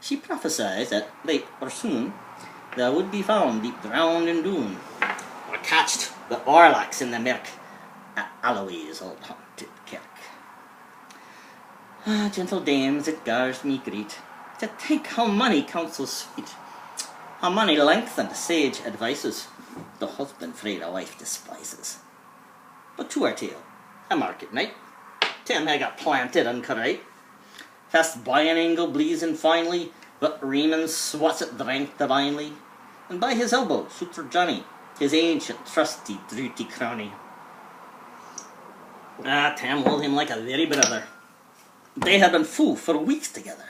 She prophesied that late or soon there would be found deep drowned in Doon, or catched the Orlocks in the mirk at Alloway's old haunted kirk. Ah, gentle dames, it gars me greet to think how money counsels sweet, how money lengthened sage advices, the husband fraid a wife despises. But to our tale, a market night, Tim had got planted and correct, fast by an angle blazing finely, but Raymond swats it drank divinely, and by his elbow Souter Johnny, his ancient trusty drooty crony. Ah, Tim held him like a very brother. They had been full for weeks together.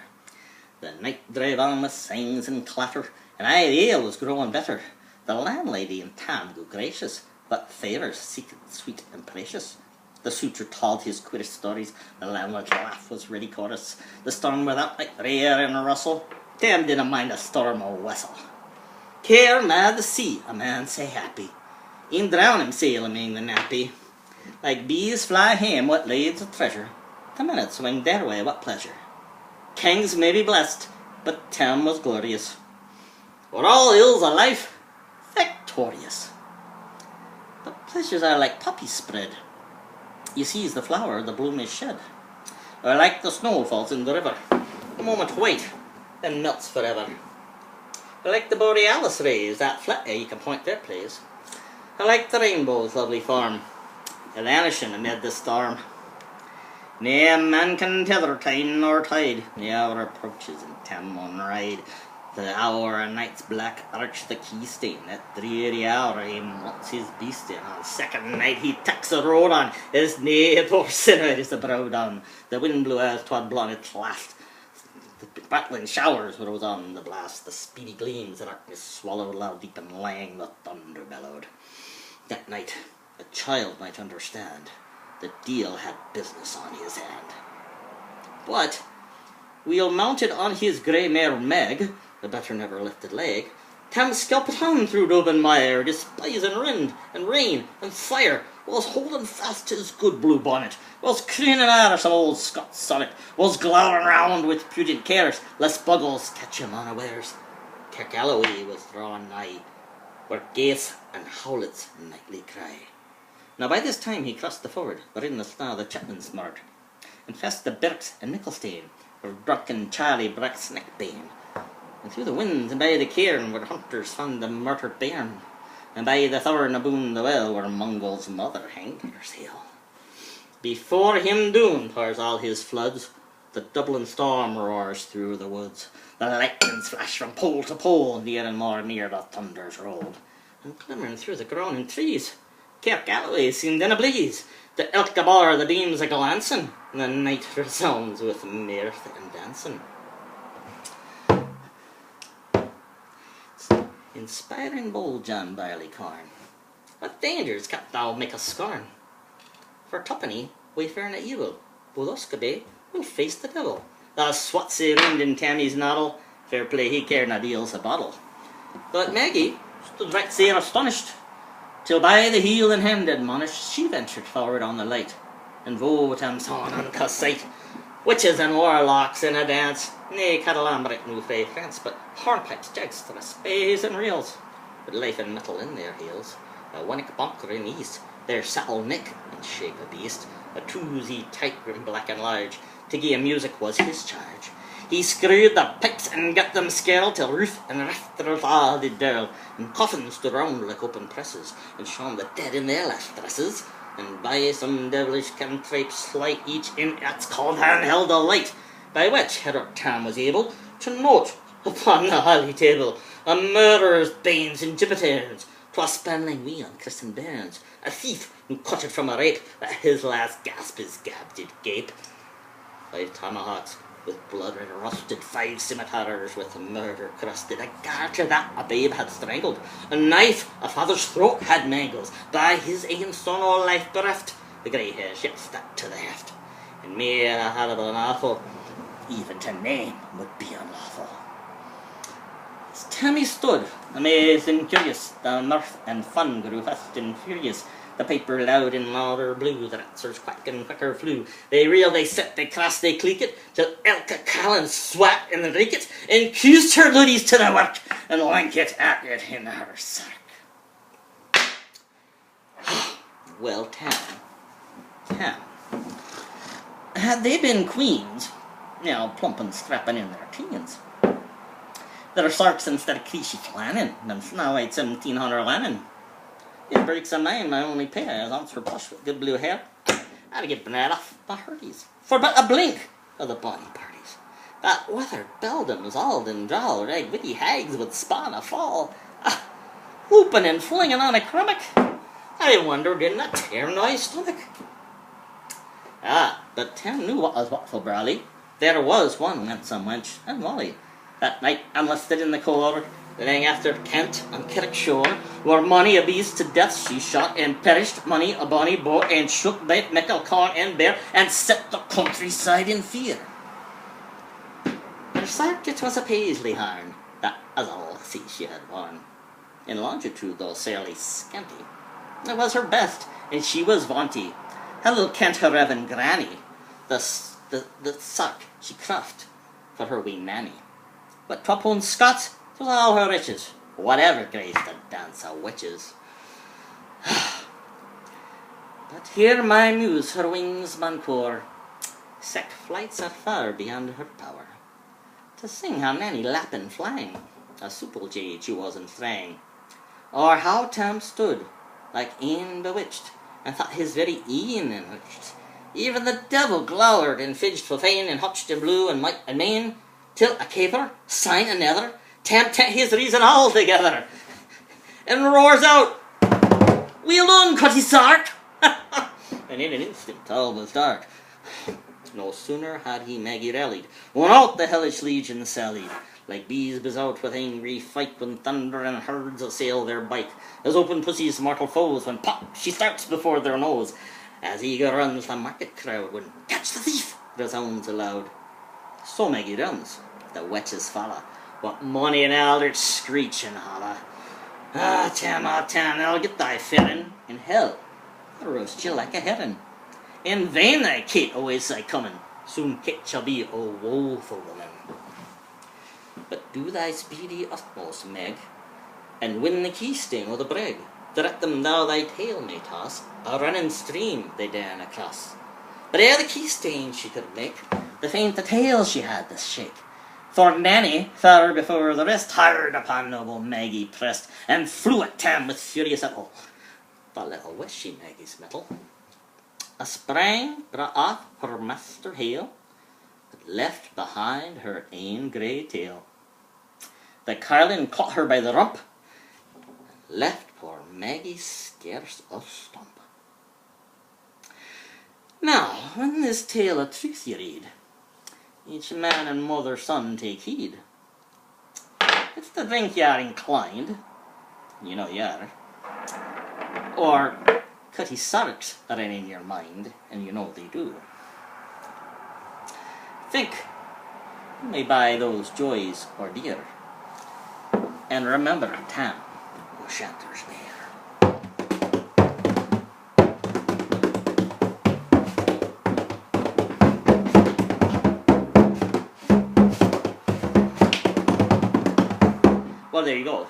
The night drive on with signs and clatter, and aye, the ale was growing better. The landlady and Tam go gracious, but favours seeked sweet and precious. The suitor told his queer stories, the landlord's laugh was ready chorus. The storm without like rare and rustle, Tam didn't mind a storm or whistle. Care mad the sea, a man say happy, e'en drown him sail among the nappy. Like bees fly hame what lades of treasure, the minutes wing their way what pleasure. Kings may be blessed, but Tam was glorious, o'er all ills of life, victorious. But pleasures are like poppies spread, you seize the flower, the bloom is shed, or like the snow falls in the river, a moment white, then melts forever. Or like the borealis rays that flit you can point their place, or like the rainbow's lovely form, vanishing amid the storm. Nae man can tether time nor tide, the hour approaches and Tam on ride. The hour and night's black arch the key stain, that dreary hour he wants his beast in. On second night he tacks the road on, his nae poor sinner is the brow down. The wind blew as 'twad blon it laughed, the battling showers rose on the blast, the speedy gleams the darkness swallowed, loud deep and lang the thunder bellowed. That night a child might understand, the deal had business on his hand. But, wheel mounted on his grey mare Meg, the better never lifted leg, Tam skelped on through Dublin mire, despising wind and rain and fire, whilst holding fast his good blue bonnet, whilst craning out some old Scots sonnet, whilst glowering round with prudent cares, lest buggles catch him unawares. Kirk Alloway was drawing nigh, where gaiths and howlets nightly cry. Now by this time he crossed the ford, wherein the snaw the Chapmans murred, and fast the Birks and Micklestane, where drunken Charlie Brack's neckbane. And through the winds and by the cairn, where hunters found the murdered bairn, and by the thorn aboon the well, where Mungol's mother hanged herself. Before him Doon pours all his floods, the Dublin storm roars through the woods, the lightnings flash from pole to pole, near and more near the thunders rolled, and glimmering through the groaning trees, Kirk Alloway seemed in a blaze, the ilka bar the beams a-glancing, and the night resounds with mirth and dancing. Inspiring bold John Barleycorn, what dangers canst thou make us scorn? For tuppenny, wayfaring at evil, both Uscabe will face the devil. Thou swatsy wind in Tammy's noddle, fair play he cared na deals a bottle. But Maggie stood right sair astonished, till by the heel and hand admonished, she ventured forward on the light, and woe Tam saw an uncussed sight. Witches and warlocks in a dance, nae catalambric new frae France, but hornpipes, jagsters, spaes and reels, with life and metal in their heels. A winnock bonker in east, their saddle neck in shape a beast, a toozy tight grim black and large, to gie music was his charge. He screwed the pipes and got them skirled, till roof and rafters all did dirl, and coffins stood round like open presses, and shone the dead in their last dresses. And by some devilish cantrip slight, each in its cold hand held a light, by which Herod Tam was able to note upon the holy table a murderer's banes and gibbetings, 'twas spanling we on christened bairns, a thief who cut it from a rape, that his last gasp his gab did gape. 5 tomahawks with blood red rusted, 5 scimitars with murder crusted, a garter that a babe had strangled, a knife a father's throat had mangled, by his ain son all life bereft, the grey hairs yet stuck to the heft, and mere a horrible and awful, even to name would be unlawful. As Tammy stood, amazed and curious, the mirth and fun grew fast and furious, The piper loud and louder blew, the ratsers quack and quicker flew. They reel, they set, they cross, they cleek it, till Elka Callan swat and reek it, and accused her luddies to the work, and wank it at it in her sack. Well, Tam. Had they been queens, plump and strapping in their teens, their sarks instead of creasy flannin, them snow-white 1700 lannin. It breaks a mind my only pair is answer bush with good blue hair. I'd get bred off the hurdies, for but a blink of the bonny parties. That weathered beldams, all in drawl, rag witty hags would spawn a fall, whooping and flinging on a crummock. I wondered in that tear my stomach. But Tim knew what was what for Brawley. There was one winsome wench, and Molly, that night enlisted in the corps, laying after Kent on Kirk shore, where mony a beast to death she shot, and perished mony a bonny boar, and shook bait mickle corn and bear, and set the countryside in fear. Her circuit was a paisley harn, that as all sea she had worn, in longitude though sairly scanty. It was her best, and she was vaunty. Hello Kent her reverend granny, the sark she craft for her wee nanny. But twapone Scots, 'twas all her riches, whatever graced the dance of witches. But here my muse her wings man pour, sick flights are far beyond her power. To sing how Nanny lappin' flying, a supple jade she was in thrang, or how Tam stood like een bewitched, and thought his very een enriched. Even the devil glowered and fidged for fain, and hutched and blew and might and main, till a caper, sign another, Tam tent his reason altogether, and roars out, "Wheel on, Cutty Sark!" And in an instant all was dark. No sooner had he Maggie rallied, when out the hellish legion sallied, like bees besout with angry fight, when thunder and herds assail their bite, as open pussy's mortal foes, when pop she starts before their nose, as eager runs the market crowd, when "Catch the thief!" resounds aloud. So Maggie runs, the witches follow, what money and eldritch screech and holler. Tam, I'll get thy fittin' in hell, I'll roast you like a herring. In vain thy Kate awaits thy coming, soon Kate shall be a woeful woman. But do thy speedy utmost, Meg, and win the key sting o' the brig. Direct them thou thy tail may toss, a running stream they darena cross. But ere the key sting she could make, the faint the tail she had to shake. For Nanny, far before the rest, hard upon noble Maggie pressed, and flew at Tam with furious ettle. But little wist she Maggie's mettle. A sprang brought off her master hail, but left behind her ain grey tail. The carlin caught her by the rump, and left poor Maggie scarce a stump. Now, when this tale of truth ye read, each man and mother son take heed. It's to drink ye are inclined, you know ye are, or Cutty Sarks are in your mind, and you know they do. Think you may buy those joys or dear, and remember Tam Shanter's there. Well, there you go.